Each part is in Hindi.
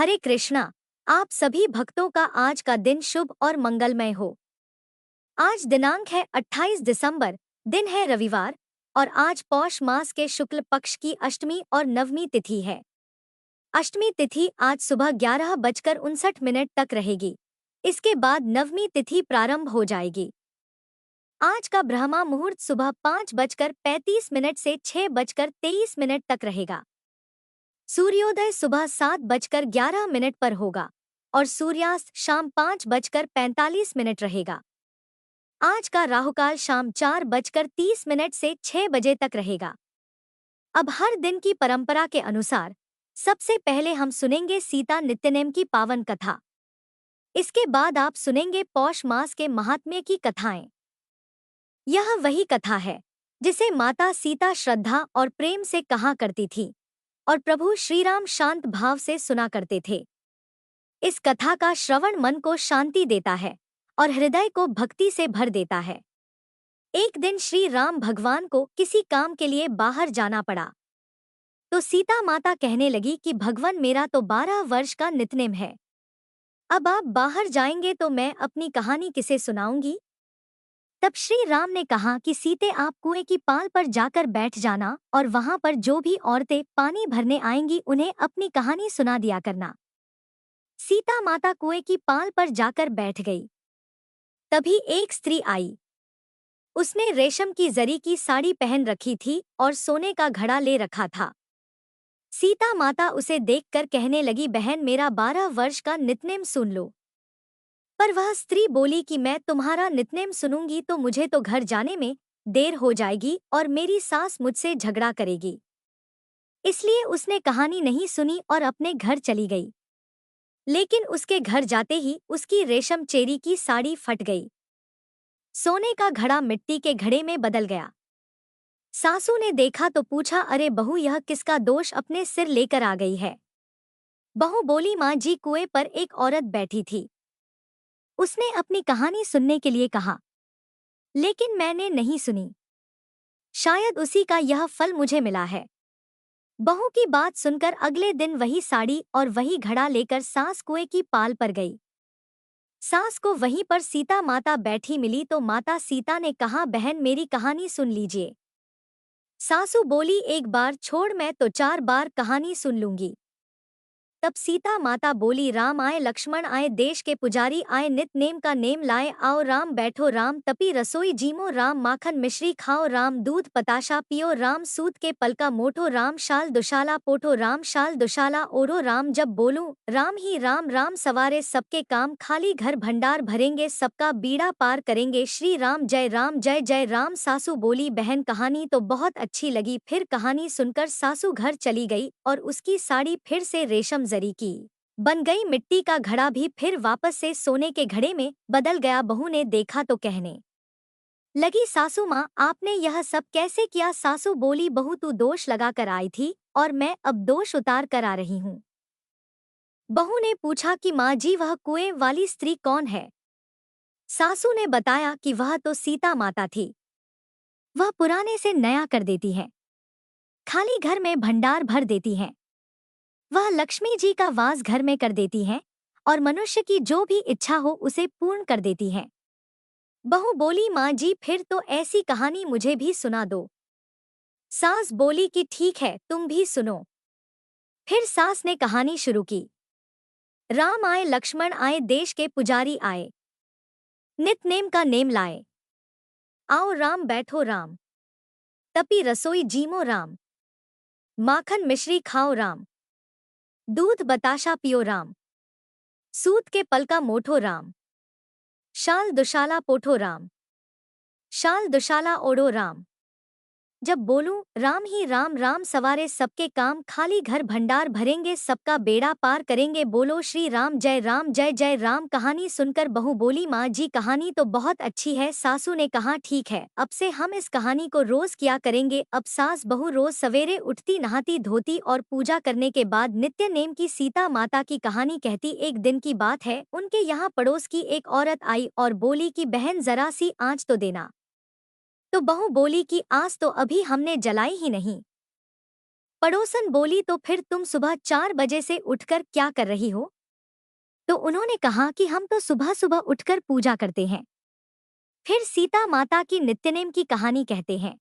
हरे कृष्णा। आप सभी भक्तों का आज का दिन शुभ और मंगलमय हो। आज दिनांक है 28 दिसंबर, दिन है रविवार और आज पौष मास के शुक्ल पक्ष की अष्टमी और नवमी तिथि है। अष्टमी तिथि आज सुबह 11:59 तक रहेगी। इसके बाद नवमी तिथि प्रारंभ हो जाएगी। आज का ब्रह्मा मुहूर्त सुबह 5:35 से 6:23 तक रहेगा। सूर्योदय सुबह 7:11 पर होगा और सूर्यास्त शाम 5:45 रहेगा। आज का राहुकाल शाम 4:30 से 6 बजे तक रहेगा। अब हर दिन की परंपरा के अनुसार सबसे पहले हम सुनेंगे सीता नित्यनेम की पावन कथा। इसके बाद आप सुनेंगे पौष मास के महात्म्य की कथाएं। यह वही कथा है जिसे माता सीता श्रद्धा और प्रेम से कहा करती थी और प्रभु श्रीराम शांत भाव से सुना करते थे। इस कथा का श्रवण मन को शांति देता है और हृदय को भक्ति से भर देता है। एक दिन श्री राम भगवान को किसी काम के लिए बाहर जाना पड़ा, तो सीता माता कहने लगी कि भगवान मेरा तो 12 वर्ष का नित्यनेम है। अब आप बाहर जाएंगे तो मैं अपनी कहानी किसे सुनाऊंगी? तब श्री राम ने कहा कि सीते आप कुएं की पाल पर जाकर बैठ जाना और वहां पर जो भी औरतें पानी भरने आएंगी उन्हें अपनी कहानी सुना दिया करना। सीता माता कुएं की पाल पर जाकर बैठ गई। तभी एक स्त्री आई। उसने रेशम की जरी की साड़ी पहन रखी थी और सोने का घड़ा ले रखा था। सीता माता उसे देखकर कहने लगी, बहन मेरा 12 वर्ष का नित्यनेम सुन लो। पर वह स्त्री बोली कि मैं तुम्हारा नित्यनेम सुनूंगी तो मुझे तो घर जाने में देर हो जाएगी और मेरी सास मुझसे झगड़ा करेगी। इसलिए उसने कहानी नहीं सुनी और अपने घर चली गई। लेकिन उसके घर जाते ही उसकी रेशम चेरी की साड़ी फट गई। सोने का घड़ा मिट्टी के घड़े में बदल गया। सासू ने देखा तो पूछा, अरे बहू यह किसका दोष अपने सिर लेकर आ गई है? बहू बोली, माँ जी कुएं पर एक औरत बैठी थी। उसने अपनी कहानी सुनने के लिए कहा, लेकिन मैंने नहीं सुनी। शायद उसी का यह फल मुझे मिला है। बहू की बात सुनकर अगले दिन वही साड़ी और वही घड़ा लेकर सास कुएं की पाल पर गई। सास को वहीं पर सीता माता बैठी मिली तो माता सीता ने कहा, बहन मेरी कहानी सुन लीजिए। सासू बोली, एक बार छोड़ मैं तो 4 बार कहानी सुन लूंगी। तब सीता माता बोली, राम आए लक्ष्मण आए देश के पुजारी आए नित नेम का नेम लाए आओ राम बैठो राम तपी रसोई जीमो राम माखन मिश्री खाओ राम दूध पताशा पियो राम सूत के पलका मोठो राम शाल दुशाला पोठो राम शाल दुशाला ओढ़ो राम जब बोलूं राम ही राम राम सवारे सबके काम खाली घर भंडार भरेंगे सबका बीड़ा पार करेंगे श्री राम जय जय राम। सासू बोली, बहन कहानी तो बहुत अच्छी लगी। फिर कहानी सुनकर सासू घर चली गई और उसकी साड़ी फिर से रेशम जरी की बन गई। मिट्टी का घड़ा भी फिर वापस से सोने के घड़े में बदल गया। बहू ने देखा तो कहने लगी, सासू माँ आपने यह सब कैसे किया? सासू बोली, बहू तू दोष लगा कर आई थी और मैं अब दोष उतार कर आ रही हूँ। बहू ने पूछा कि माँ जी वह कुएं वाली स्त्री कौन है? सासू ने बताया कि वह तो सीता माता थी। वह पुराने से नया कर देती है, खाली घर में भंडार भर देती हैं। वह लक्ष्मी जी का वास घर में कर देती हैं और मनुष्य की जो भी इच्छा हो उसे पूर्ण कर देती हैं। बहू बोली, माँ जी फिर तो ऐसी कहानी मुझे भी सुना दो। सास बोली कि ठीक है तुम भी सुनो। फिर सास ने कहानी शुरू की। राम आए लक्ष्मण आए देश के पुजारी आए नित नेम का नेम लाए आओ राम बैठो राम तपी रसोई जीमो राम माखन मिश्री खाओ राम दूध बताशा पियो राम सूत के पलका मोठो राम शाल दुशाला पोठो राम शाल दुशाला ओढ़ो राम जब बोलूं राम ही राम राम सवारे सबके काम खाली घर भंडार भरेंगे सबका बेड़ा पार करेंगे बोलो श्री राम जय जय राम। कहानी सुनकर बहू बोली, माँ जी कहानी तो बहुत अच्छी है। सासू ने कहा, ठीक है अब से हम इस कहानी को रोज किया करेंगे। अब सास बहू रोज सवेरे उठती नहाती धोती और पूजा करने के बाद नित्य नेम की सीता माता की कहानी कहती। एक दिन की बात है, उनके यहाँ पड़ोस की एक औरत आई और बोली कि बहन जरा सी आँच तो देना। तो बहू बोली कि आज तो अभी हमने जलाई ही नहीं। पड़ोसन बोली, तो फिर तुम सुबह 4 बजे से उठकर क्या कर रही हो? तो उन्होंने कहा कि हम तो सुबह सुबह उठकर पूजा करते हैं। फिर सीता माता की नित्यनेम की कहानी कहते हैं।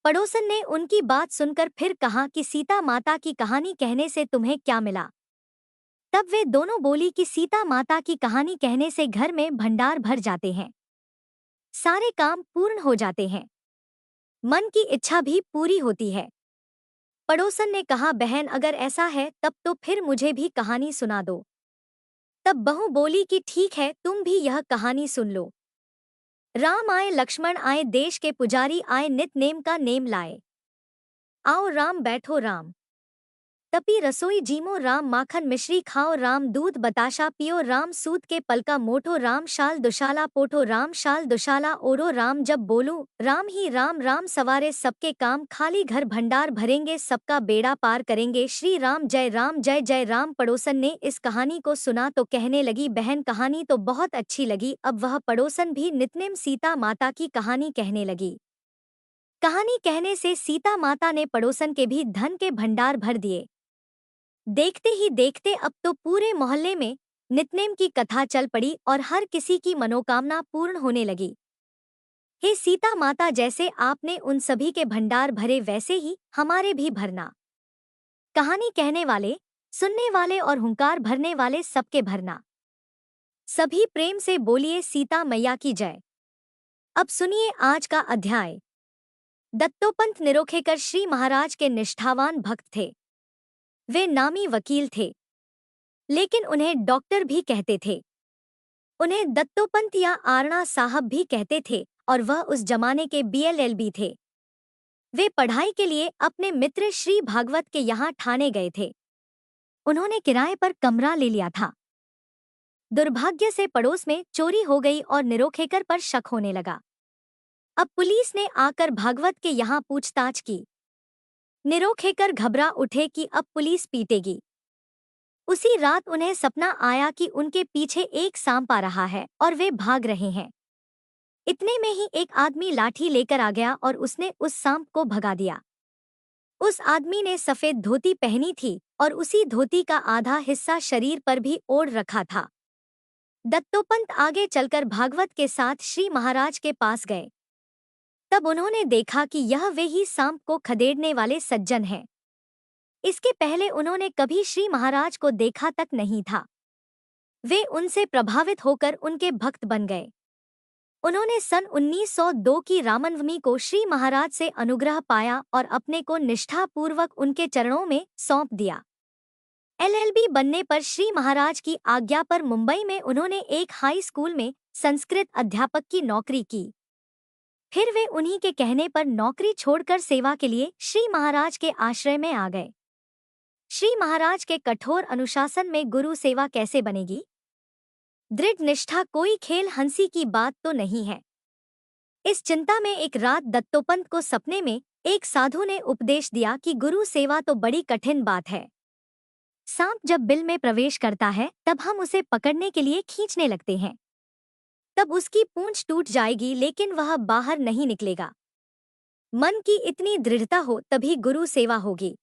पड़ोसन ने उनकी बात सुनकर फिर कहा कि सीता माता की कहानी कहने से तुम्हें क्या मिला? तब वे दोनों बोली कि सीता माता की कहानी कहने से घर में भंडार भर जाते हैं, सारे काम पूर्ण हो जाते हैं, मन की इच्छा भी पूरी होती है। पड़ोसन ने कहा, बहन अगर ऐसा है तब तो फिर मुझे भी कहानी सुना दो। तब बहू बोली कि ठीक है, तुम भी यह कहानी सुन लो। राम आए, लक्ष्मण आए, देश के पुजारी आए, नित नेम का नेम लाए। आओ राम बैठो राम, तपी रसोई जीमो राम, माखन मिश्री खाओ राम, दूध बताशा पियो राम, सूत के पलका मोटो राम, शाल दुशाला पोठो राम, शाल दुशाला ओरो राम, जब बोलूं राम ही राम, राम सवारे सबके काम, खाली घर भंडार भरेंगे, सबका बेड़ा पार करेंगे, श्री राम जय राम, जय जय राम। पड़ोसन ने इस कहानी को सुना तो कहने लगी, बहन कहानी तो बहुत अच्छी लगी। अब वह पड़ोसन भी नित्नेम सीता माता की कहानी कहने लगी। कहानी कहने से सीता माता ने पड़ोसन के भी धन के भंडार भर दिए। देखते ही देखते अब तो पूरे मोहल्ले में नित्नेम की कथा चल पड़ी और हर किसी की मनोकामना पूर्ण होने लगी। हे सीता माता, जैसे आपने उन सभी के भंडार भरे वैसे ही हमारे भी भरना। कहानी कहने वाले, सुनने वाले और हुंकार भरने वाले सबके भरना। सभी प्रेम से बोलिए सीता मैया की जय। अब सुनिए आज का अध्याय। दत्तोपंत निरोखेकर श्री महाराज के निष्ठावान भक्त थे। वे नामी वकील थे, लेकिन उन्हें डॉक्टर भी कहते थे। उन्हें दत्तोपंत या आरणा साहब भी कहते थे और वह उस जमाने के बीएलएलबी थे। वे पढ़ाई के लिए अपने मित्र श्री भागवत के यहाँ ठाणे गए थे। उन्होंने किराए पर कमरा ले लिया था। दुर्भाग्य से पड़ोस में चोरी हो गई और निरोखेकर पर शक होने लगा। अब पुलिस ने आकर भागवत के यहाँ पूछताछ की। निरोखेकर घबरा उठे कि अब पुलिस पीटेगी। उसी रात उन्हें सपना आया कि उनके पीछे एक सांप आ रहा है और वे भाग रहे हैं। इतने में ही एक आदमी लाठी लेकर आ गया और उसने उस सांप को भगा दिया। उस आदमी ने सफेद धोती पहनी थी और उसी धोती का आधा हिस्सा शरीर पर भी ओढ़ रखा था। दत्तोपंत आगे चलकर भागवत के साथ श्री महाराज के पास गए। तब उन्होंने देखा कि यह वे ही सांप को खदेड़ने वाले सज्जन हैं। इसके पहले उन्होंने कभी श्री महाराज को देखा तक नहीं था। वे उनसे प्रभावित होकर उनके भक्त बन गए। उन्होंने सन 1902 की रामनवमी को श्री महाराज से अनुग्रह पाया और अपने को निष्ठापूर्वक उनके चरणों में सौंप दिया। एलएलबी बनने पर श्री महाराज की आज्ञा पर मुंबई में उन्होंने एक हाई स्कूल में संस्कृत अध्यापक की नौकरी की। फिर वे उन्हीं के कहने पर नौकरी छोड़कर सेवा के लिए श्री महाराज के आश्रय में आ गए। श्री महाराज के कठोर अनुशासन में गुरु सेवा कैसे बनेगी? दृढ़ निष्ठा कोई खेल हंसी की बात तो नहीं है। इस चिंता में एक रात दत्तोपंत को सपने में एक साधु ने उपदेश दिया कि गुरु सेवा तो बड़ी कठिन बात है। सांप जब बिल में प्रवेश करता है तब हम उसे पकड़ने के लिए खींचने लगते हैं। तब उसकी पूंछ टूट जाएगी लेकिन वह बाहर नहीं निकलेगा। मन की इतनी दृढ़ता हो तभी गुरु सेवा होगी।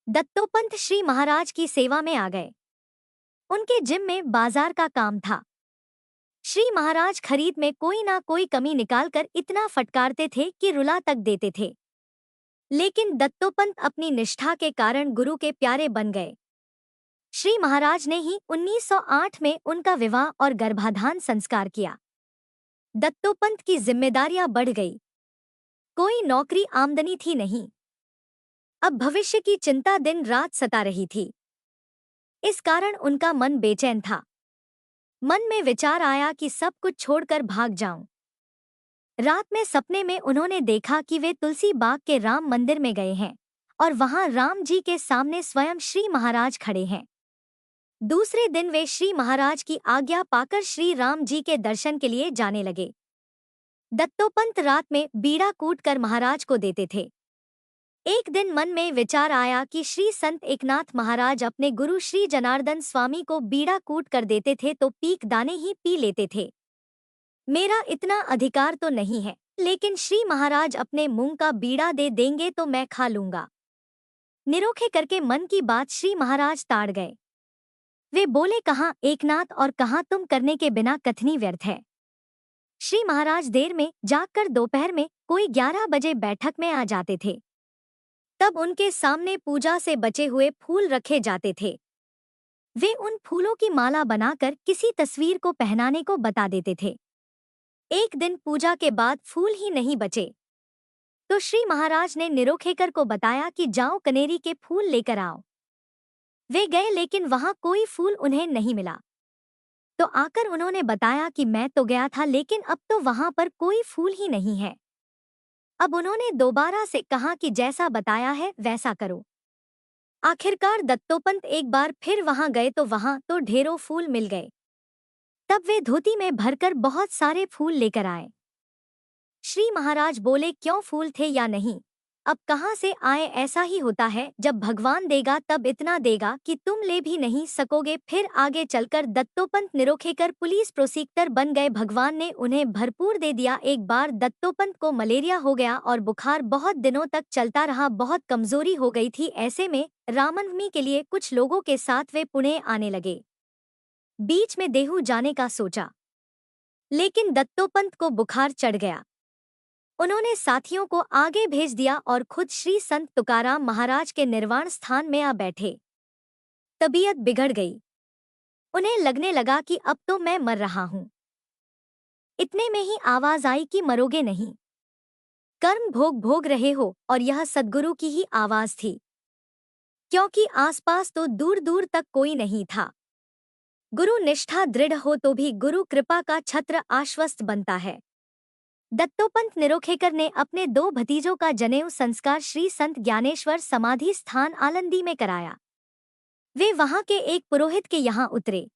दत्तोपंत श्री महाराज की सेवा में आ गए। उनके जिम में बाजार का काम था। श्री महाराज खरीद में कोई ना कोई कमी निकालकर इतना फटकारते थे कि रुला तक देते थे। लेकिन दत्तोपंत अपनी निष्ठा के कारण गुरु के प्यारे बन गए। श्री महाराज ने ही 1908 में उनका विवाह और गर्भाधान संस्कार किया। दत्तोपंत की जिम्मेदारियां बढ़ गई। कोई नौकरी आमदनी थी नहीं। अब भविष्य की चिंता दिन रात सता रही थी। इस कारण उनका मन बेचैन था। मन में विचार आया कि सब कुछ छोड़कर भाग जाऊं। रात में सपने में उन्होंने देखा कि वे तुलसी बाग के राम मंदिर में गए हैं और वहां राम जी के सामने स्वयं श्री महाराज खड़े हैं। दूसरे दिन वे श्री महाराज की आज्ञा पाकर श्री राम जी के दर्शन के लिए जाने लगे। दत्तोपंत रात में बीड़ा कूट कर महाराज को देते थे। एक दिन मन में विचार आया कि श्री संत एकनाथ महाराज अपने गुरु श्री जनार्दन स्वामी को बीड़ा कूट कर देते थे तो पीक दाने ही पी लेते थे। मेरा इतना अधिकार तो नहीं है, लेकिन श्री महाराज अपने मूंग का बीड़ा दे देंगे तो मैं खा लूंगा। निरोखे करके मन की बात श्री महाराज ताड़ गए। वे बोले, कहाँ एकनाथ और कहाँ तुम करने के बिना कथनी व्यर्थ है। श्री महाराज देर में जागकर दोपहर में कोई 11 बजे बैठक में आ जाते थे। तब उनके सामने पूजा से बचे हुए फूल रखे जाते थे। वे उन फूलों की माला बनाकर किसी तस्वीर को पहनाने को बता देते थे। एक दिन पूजा के बाद फूल ही नहीं बचे, तो श्री महाराज ने निरोखेकर को बताया कि जाओ कनेरी के फूल लेकर आओ। वे गए, लेकिन वहां कोई फूल उन्हें नहीं मिला। तो आकर उन्होंने बताया कि मैं तो गया था, लेकिन अब तो वहां पर कोई फूल ही नहीं है। अब उन्होंने दोबारा से कहा कि जैसा बताया है वैसा करो। आखिरकार दत्तोपंत एक बार फिर वहां गए तो वहां तो ढेरों फूल मिल गए। तब वे धोती में भरकर बहुत सारे फूल लेकर आए। श्री महाराज बोले, क्यों फूल थे या नहीं, अब कहाँ से आए? ऐसा ही होता है, जब भगवान देगा तब इतना देगा कि तुम ले भी नहीं सकोगे। फिर आगे चलकर दत्तोपंत निरोखेकर पुलिस प्रोसिक्टर बन गए। भगवान ने उन्हें भरपूर दे दिया। एक बार दत्तोपंत को मलेरिया हो गया और बुखार बहुत दिनों तक चलता रहा। बहुत कमजोरी हो गई थी। ऐसे में रामनवमी के लिए कुछ लोगों के साथ वे पुणे आने लगे। बीच में देहू जाने का सोचा, लेकिन दत्तोपंत को बुखार चढ़ गया। उन्होंने साथियों को आगे भेज दिया और खुद श्री संत तुकाराम महाराज के निर्वाण स्थान में आ बैठे। तबीयत बिगड़ गई। उन्हें लगने लगा कि अब तो मैं मर रहा हूं। इतने में ही आवाज आई कि मरोगे नहीं, कर्म भोग भोग रहे हो। और यह सद्गुरु की ही आवाज थी, क्योंकि आसपास तो दूर दूर तक कोई नहीं था। गुरु निष्ठा दृढ़ हो तो भी गुरु कृपा का छत्र आश्वस्त बनता है। दत्तोपंत निरोखेकर ने अपने 2 भतीजों का जनेऊ संस्कार श्री संत ज्ञानेश्वर समाधि स्थान आलंदी में कराया। वे वहां के एक पुरोहित के यहाँ उतरे,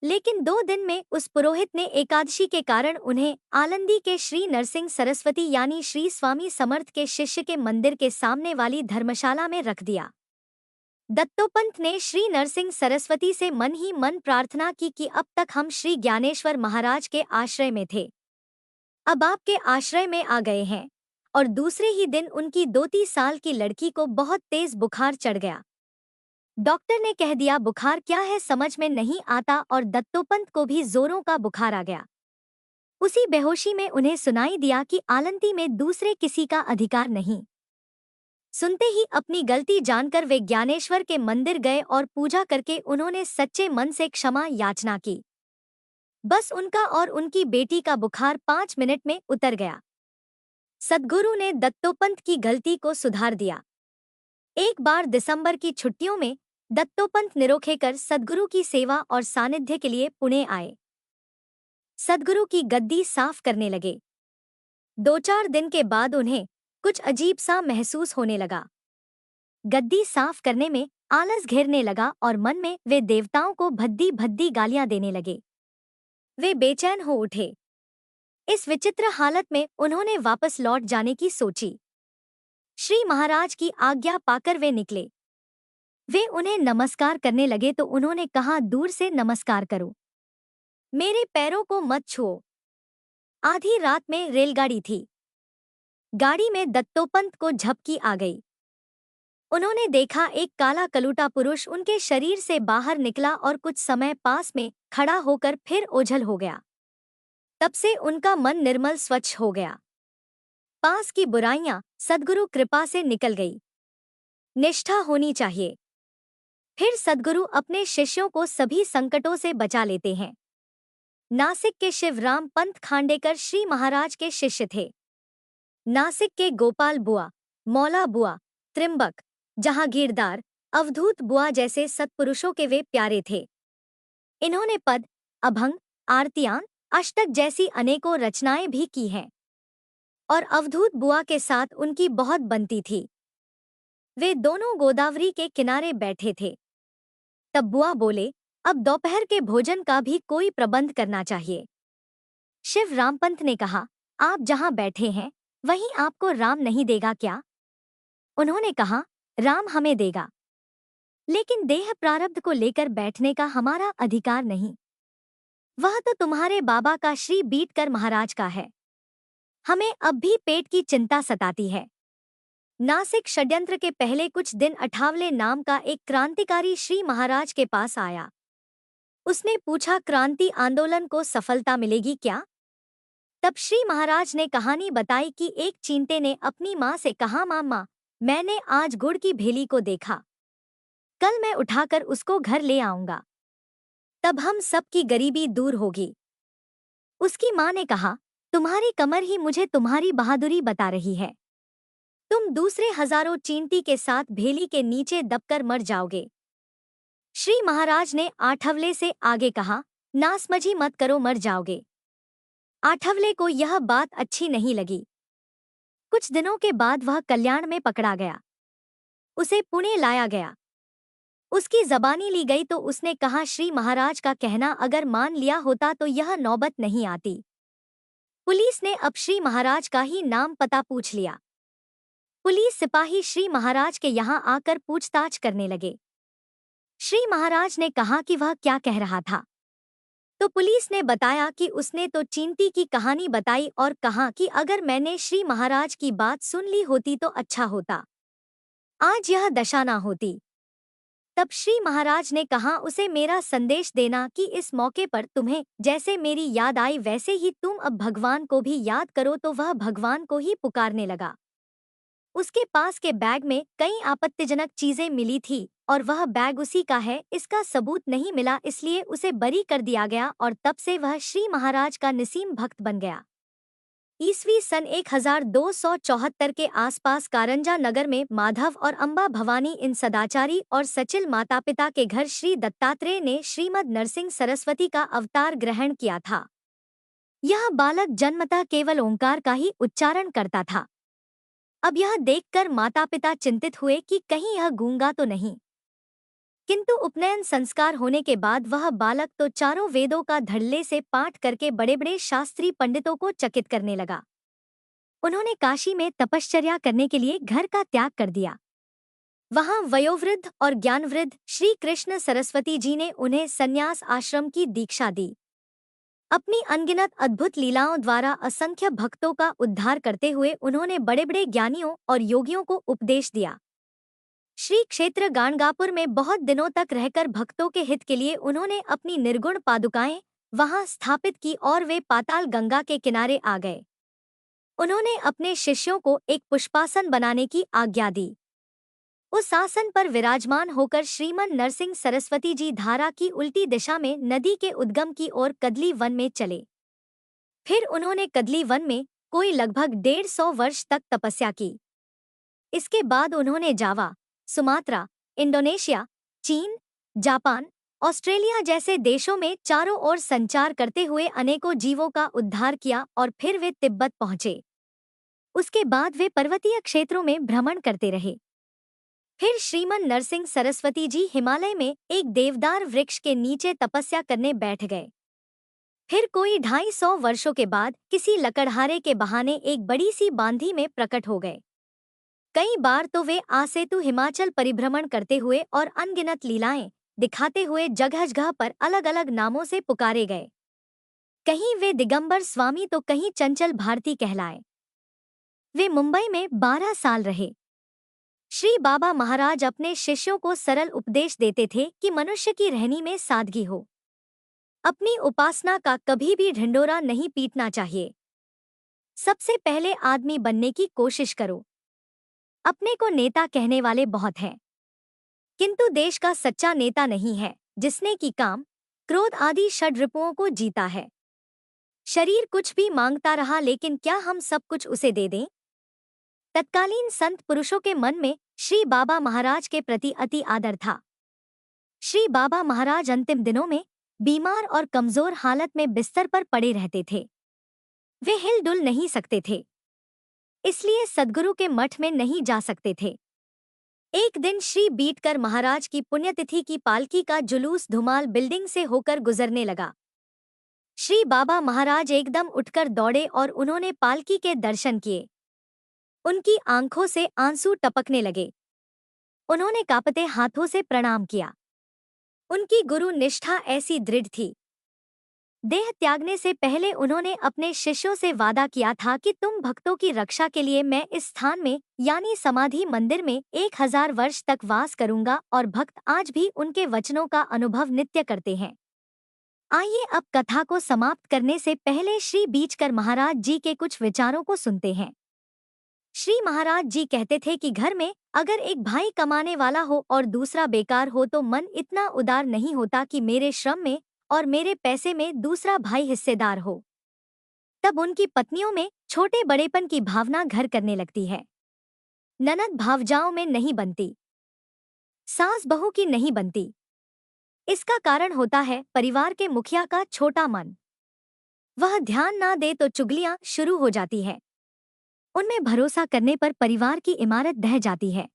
लेकिन 2 दिन में उस पुरोहित ने एकादशी के कारण उन्हें आलंदी के श्री नरसिंह सरस्वती यानी श्री स्वामी समर्थ के शिष्य के मंदिर के सामने वाली धर्मशाला में रख दिया। दत्तोपंत ने श्री नरसिंह सरस्वती से मन ही मन प्रार्थना की कि अब तक हम श्री ज्ञानेश्वर महाराज के आश्रय में थे, अब आपके आश्रय में आ गए हैं। और दूसरे ही दिन उनकी 2-3 साल की लड़की को बहुत तेज बुखार चढ़ गया। डॉक्टर ने कह दिया बुखार क्या है समझ में नहीं आता, और दत्तोपंत को भी जोरों का बुखार आ गया। उसी बेहोशी में उन्हें सुनाई दिया कि आलंदी में दूसरे किसी का अधिकार नहीं। सुनते ही अपनी गलती जानकर वे ज्ञानेश्वर के मंदिर गए और पूजा करके उन्होंने सच्चे मन से क्षमा याचना की। बस उनका और उनकी बेटी का बुखार 5 मिनट में उतर गया। सद्गुरु ने दत्तोपंत की गलती को सुधार दिया। एक बार दिसंबर की छुट्टियों में दत्तोपंत निरोखेकर सद्गुरु की सेवा और सानिध्य के लिए पुणे आए। सद्गुरु की गद्दी साफ करने लगे। 2-4 दिन के बाद उन्हें कुछ अजीब सा महसूस होने लगा। गद्दी साफ करने में आलस घेरने लगा और मन में वे देवताओं को भद्दी भद्दी गालियां देने लगे। वे बेचैन हो उठे। इस विचित्र हालत में उन्होंने वापस लौट जाने की सोची। श्री महाराज की आज्ञा पाकर वे निकले। वे उन्हें नमस्कार करने लगे तो उन्होंने कहा, दूर से नमस्कार करो, मेरे पैरों को मत छुओ। आधी रात में रेलगाड़ी थी। गाड़ी में दत्तोपंत को झपकी आ गई। उन्होंने देखा एक काला कलूटा पुरुष उनके शरीर से बाहर निकला और कुछ समय पास में खड़ा होकर फिर ओझल हो गया। तब से उनका मन निर्मल स्वच्छ हो गया। पास की बुराइयां सद्गुरु कृपा से निकल गई। निष्ठा होनी चाहिए, फिर सद्गुरु अपने शिष्यों को सभी संकटों से बचा लेते हैं। नासिक के शिवराम पंत खांडेकर श्री महाराज के शिष्य थे। नासिक के गोपाल बुआ, मौला बुआ, त्रिंबक, जहांगीरदार, अवधूत बुआ जैसे सत्पुरुषों के वे प्यारे थे। इन्होंने पद, अभंग, आरतियां, अष्टक जैसी अनेकों रचनाएं भी की हैं और अवधूत बुआ के साथ उनकी बहुत बनती थी। वे दोनों गोदावरी के किनारे बैठे थे। तब बुआ बोले, अब दोपहर के भोजन का भी कोई प्रबंध करना चाहिए। शिव रामपंत ने कहा, आप जहां बैठे हैं वहीं आपको राम नहीं देगा क्या? उन्होंने कहा, राम हमें देगा, लेकिन देह प्रारब्ध को लेकर बैठने का हमारा अधिकार नहीं। वह तो तुम्हारे बाबा का श्री बीटकर महाराज का है। हमें अब भी पेट की चिंता सताती है। नासिक षड्यंत्र के पहले कुछ दिन अठावले नाम का एक क्रांतिकारी श्री महाराज के पास आया। उसने पूछा, क्रांति आंदोलन को सफलता मिलेगी क्या? तब श्री महाराज ने कहानी बताई कि एक चींटे ने अपनी माँ से कहा, मामा, मैंने आज गुड़ की भेली को देखा, कल मैं उठाकर उसको घर ले आऊंगा, तब हम सब की गरीबी दूर होगी। उसकी माँ ने कहा, तुम्हारी कमर ही मुझे तुम्हारी बहादुरी बता रही है। तुम दूसरे हजारों चींटी के साथ भेली के नीचे दबकर मर जाओगे। श्री महाराज ने आठवले से आगे कहा, नासमझी मत करो, मर जाओगे। आठवले को यह बात अच्छी नहीं लगी। कुछ दिनों के बाद वह कल्याण में पकड़ा गया। उसे पुणे लाया गया। उसकी जबानी ली गई तो उसने कहा, श्री महाराज का कहना अगर मान लिया होता तो यह नौबत नहीं आती। पुलिस ने अब श्री महाराज का ही नाम पता पूछ लिया। पुलिस सिपाही श्री महाराज के यहाँ आकर पूछताछ करने लगे। श्री महाराज ने कहा कि वह क्या कह रहा था। तो पुलिस ने बताया कि उसने तो चींटी की कहानी बताई और कहा कि अगर मैंने श्री महाराज की बात सुन ली होती तो अच्छा होता, आज यह दशा ना होती। तब श्री महाराज ने कहा, उसे मेरा संदेश देना कि इस मौके पर तुम्हें जैसे मेरी याद आई वैसे ही तुम अब भगवान को भी याद करो। तो वह भगवान को ही पुकारने लगा। उसके पास के बैग में कई आपत्तिजनक चीजें मिली थी और वह बैग उसी का है, इसका सबूत नहीं मिला, इसलिए उसे बरी कर दिया गया और तब से वह श्री महाराज का निसीम भक्त बन गया। ईस्वी सन 1274 के आसपास कारंजा नगर में माधव और अम्बा भवानी इन सदाचारी और सचिल माता पिता के घर श्री दत्तात्रेय ने श्रीमद नरसिंह सरस्वती का अवतार ग्रहण किया था। यह बालक जन्मतः केवल ओंकार का ही उच्चारण करता था। अब यह देखकर माता पिता चिंतित हुए कि कहीं यह गूंगा तो नहीं, किंतु उपनयन संस्कार होने के बाद वह बालक तो चारों वेदों का धड़ल्ले से पाठ करके बड़े बड़े शास्त्री पंडितों को चकित करने लगा। उन्होंने काशी में तपश्चर्या करने के लिए घर का त्याग कर दिया। वहां वयोवृद्ध और ज्ञानवृद्ध श्री कृष्ण सरस्वती जी ने उन्हें संन्यास आश्रम की दीक्षा दी। अपनी अनगिनत अद्भुत लीलाओं द्वारा असंख्य भक्तों का उद्धार करते हुए उन्होंने बड़े बड़े ज्ञानियों और योगियों को उपदेश दिया। श्री क्षेत्र गाणगापुर में बहुत दिनों तक रहकर भक्तों के हित के लिए उन्होंने अपनी निर्गुण पादुकाएं वहां स्थापित की और वे पाताल गंगा के किनारे आ गए। उन्होंने अपने शिष्यों को एक पुष्पासन बनाने की आज्ञा दी। उस आसन पर विराजमान होकर श्रीमन नरसिंह सरस्वती जी धारा की उल्टी दिशा में नदी के उद्गम की ओर कदली वन में चले। फिर उन्होंने कदली वन में कोई लगभग 150 वर्ष तक तपस्या की। इसके बाद उन्होंने जावा, सुमात्रा, इंडोनेशिया, चीन, जापान, ऑस्ट्रेलिया जैसे देशों में चारों ओर संचार करते हुए अनेकों जीवों का उद्धार किया और फिर वे तिब्बत पहुंचे। उसके बाद वे पर्वतीय क्षेत्रों में भ्रमण करते रहे। फिर श्रीमन नरसिंह सरस्वती जी हिमालय में एक देवदार वृक्ष के नीचे तपस्या करने बैठ गए। फिर कोई 250 वर्षों के बाद किसी लकड़हारे के बहाने एक बड़ी सी बांधी में प्रकट हो गए। कई बार तो वे आसेतु हिमाचल परिभ्रमण करते हुए और अनगिनत लीलाएं दिखाते हुए जगह जगह पर अलग अलग नामों से पुकारे गए। कहीं वे दिगंबर स्वामी तो कहीं चंचल भारती कहलाए। वे मुंबई में 12 साल रहे। श्री बाबा महाराज अपने शिष्यों को सरल उपदेश देते थे कि मनुष्य की रहनी में सादगी हो। अपनी उपासना का कभी भी ढिंढोरा नहीं पीटना चाहिए। सबसे पहले आदमी बनने की कोशिश करो। अपने को नेता कहने वाले बहुत हैं, किंतु देश का सच्चा नेता नहीं है जिसने कि काम, क्रोध आदि षड्रिपुओं को जीता है। शरीर कुछ भी मांगता रहा, लेकिन क्या हम सब कुछ उसे दे दें? तत्कालीन संत पुरुषों के मन में श्री बाबा महाराज के प्रति अति आदर था। श्री बाबा महाराज अंतिम दिनों में बीमार और कमजोर हालत में बिस्तर पर पड़े रहते थे। वे हिलडुल नहीं सकते थे, इसलिए सद्गुरु के मठ में नहीं जा सकते थे। एक दिन श्री बीटकर महाराज की पुण्यतिथि की पालकी का जुलूस धुमाल बिल्डिंग से होकर गुजरने लगा। श्री बाबा महाराज एकदम उठकर दौड़े और उन्होंने पालकी के दर्शन किए। उनकी आंखों से आंसू टपकने लगे। उन्होंने कांपते हाथों से प्रणाम किया। उनकी गुरु निष्ठा ऐसी दृढ़ थी देह त्यागने से पहले उन्होंने अपने शिष्यों से वादा किया था कि तुम भक्तों की रक्षा के लिए मैं इस स्थान में यानी समाधि मंदिर में 1000 वर्ष तक वास करूंगा और भक्त आज भी उनके वचनों का अनुभव नित्य करते हैं। आइए अब कथा को समाप्त करने से पहले श्री बीचकर महाराज जी के कुछ विचारों को सुनते हैं। श्री महाराज जी कहते थे कि घर में अगर एक भाई कमाने वाला हो और दूसरा बेकार हो तो मन इतना उदार नहीं होता कि मेरे श्रम में और मेरे पैसे में दूसरा भाई हिस्सेदार हो। तब उनकी पत्नियों में छोटे बड़ेपन की भावना घर करने लगती है। ननद भावजाओं में नहीं बनती, सास बहू की नहीं बनती। इसका कारण होता है परिवार के मुखिया का छोटा मन। वह ध्यान ना दे तो चुगलियां शुरू हो जाती है। उनमें भरोसा करने पर परिवार की इमारत ढह जाती है।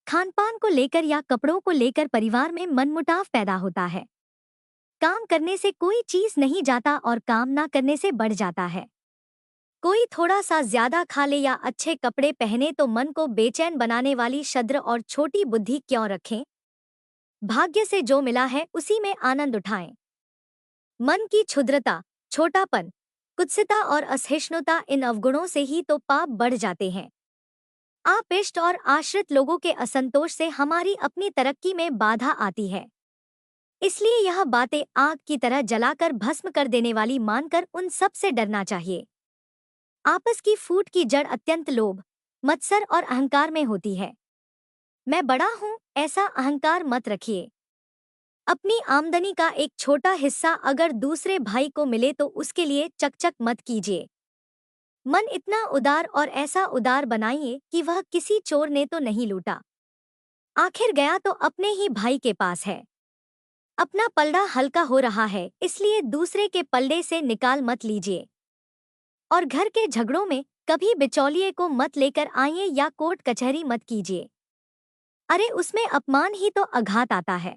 खानपान को लेकर या कपड़ों को लेकर परिवार में मनमुटाव पैदा होता है। काम करने से कोई चीज नहीं जाता और काम ना करने से बढ़ जाता है। कोई थोड़ा सा ज्यादा खा ले या अच्छे कपड़े पहने तो मन को बेचैन बनाने वाली शद्र और छोटी बुद्धि क्यों रखें। भाग्य से जो मिला है उसी में आनंद उठाएं। मन की क्षुद्रता, छोटापन, कुत्सिता और असहिष्णुता इन अवगुणों से ही तो पाप बढ़ जाते हैं। आप इष्ट और आश्रित लोगों के असंतोष से हमारी अपनी तरक्की में बाधा आती है। इसलिए यह बातें आग की तरह जलाकर भस्म कर देने वाली मानकर उन सब से डरना चाहिए। आपस की फूट की जड़ अत्यंत लोभ, मत्सर और अहंकार में होती है। मैं बड़ा हूँ ऐसा अहंकार मत रखिए। अपनी आमदनी का एक छोटा हिस्सा अगर दूसरे भाई को मिले तो उसके लिए चकचक मत कीजिए। मन इतना उदार और ऐसा उदार बनाइए कि वह किसी चोर ने तो नहीं लूटा, आखिर गया तो अपने ही भाई के पास है। अपना पलड़ा हल्का हो रहा है इसलिए दूसरे के पलड़े से निकाल मत लीजिए। और घर के झगड़ों में कभी बिचौलिए को मत लेकर आइए या कोर्ट कचहरी मत कीजिए। अरे उसमें अपमान ही तो आघात आता है।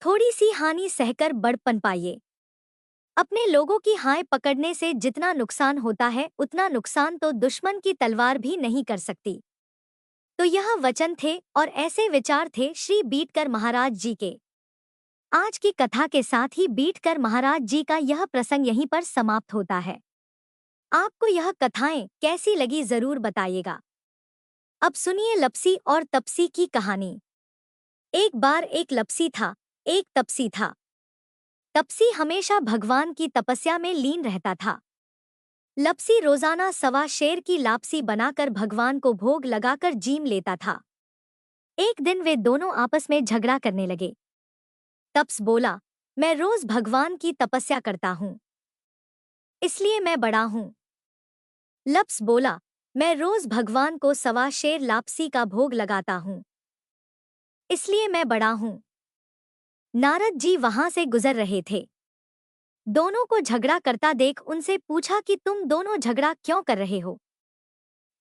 थोड़ी सी हानि सहकर बड़पन पाइए। अपने लोगों की हाय पकड़ने से जितना नुकसान होता है उतना नुकसान तो दुश्मन की तलवार भी नहीं कर सकती। तो यह वचन थे और ऐसे विचार थे श्री बीटकर महाराज जी के। आज की कथा के साथ ही बीटकर महाराज जी का यह प्रसंग यहीं पर समाप्त होता है। आपको यह कथाएं कैसी लगी जरूर बताइएगा। अब सुनिए लपसी और तपसी की कहानी। एक बार एक लपसी था, एक तपसी था। तपसी हमेशा भगवान की तपस्या में लीन रहता था। लपसी रोजाना 1.25 शेर की लापसी बनाकर भगवान को भोग लगाकर जीम लेता था। एक दिन वे दोनों आपस में झगड़ा करने लगे। तप्स बोला, मैं रोज भगवान की तपस्या करता हूँ, इसलिए मैं बड़ा हूँ। लप्स बोला, मैं रोज भगवान को 1.25 शेर लापसी का भोग लगाता हूँ, इसलिए मैं बड़ा हूँ। नारद जी वहां से गुजर रहे थे। दोनों को झगड़ा करता देख उनसे पूछा कि तुम दोनों झगड़ा क्यों कर रहे हो।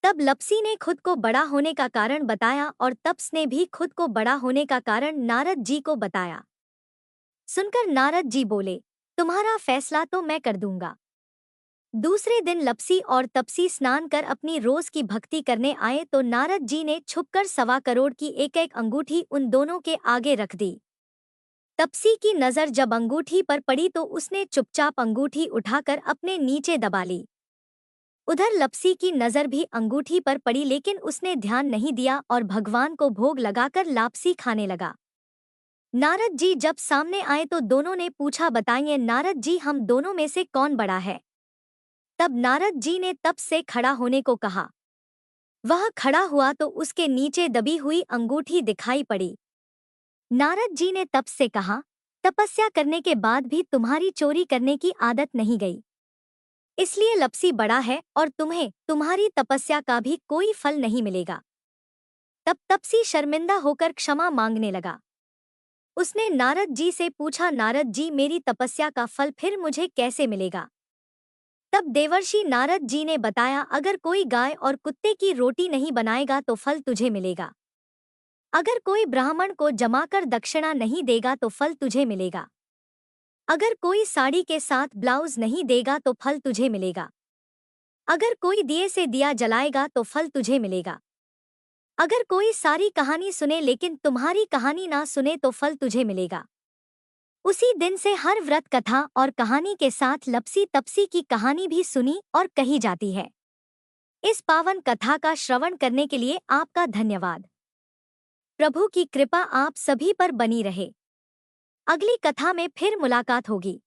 तब लपसी ने खुद को बड़ा होने का कारण बताया और तप्स ने भी खुद को बड़ा होने का कारण नारद जी को बताया। सुनकर नारद जी बोले, तुम्हारा फैसला तो मैं कर दूंगा। दूसरे दिन लपसी और तपसी स्नान कर अपनी रोज की भक्ति करने आए तो नारद जी ने छुपकर 1.25 करोड़ की एक एक अंगूठी उन दोनों के आगे रख दी। तपसी की नजर जब अंगूठी पर पड़ी तो उसने चुपचाप अंगूठी उठाकर अपने नीचे दबा ली। उधर लपसी की नजर भी अंगूठी पर पड़ी लेकिन उसने ध्यान नहीं दिया और भगवान को भोग लगाकर लापसी खाने लगा। नारद जी जब सामने आए तो दोनों ने पूछा, बताइए नारद जी हम दोनों में से कौन बड़ा है। तब नारद जी ने तप्स से खड़ा होने को कहा। वह खड़ा हुआ तो उसके नीचे दबी हुई अंगूठी दिखाई पड़ी। नारद जी ने तप्स से कहा, तपस्या करने के बाद भी तुम्हारी चोरी करने की आदत नहीं गई, इसलिए लपसी बड़ा है और तुम्हें तुम्हारी तपस्या का भी कोई फल नहीं मिलेगा। तब तपसी शर्मिंदा होकर क्षमा मांगने लगा। उसने नारद जी से पूछा, नारद जी मेरी तपस्या का फल फिर मुझे कैसे मिलेगा। तब देवर्षि नारद जी ने बताया, अगर कोई गाय और कुत्ते की रोटी नहीं बनाएगा तो फल तुझे मिलेगा। अगर कोई ब्राह्मण को जमाकर दक्षिणा नहीं देगा तो फल तुझे मिलेगा। अगर कोई साड़ी के साथ ब्लाउज नहीं देगा तो फल तुझे मिलेगा। अगर कोई दिए से दिया जलाएगा तो फल तुझे मिलेगा। अगर कोई सारी कहानी सुने लेकिन तुम्हारी कहानी ना सुने तो फल तुझे मिलेगा। उसी दिन से हर व्रत कथा और कहानी के साथ लपसी तपसी की कहानी भी सुनी और कही जाती है। इस पावन कथा का श्रवण करने के लिए आपका धन्यवाद। प्रभु की कृपा आप सभी पर बनी रहे। अगली कथा में फिर मुलाकात होगी।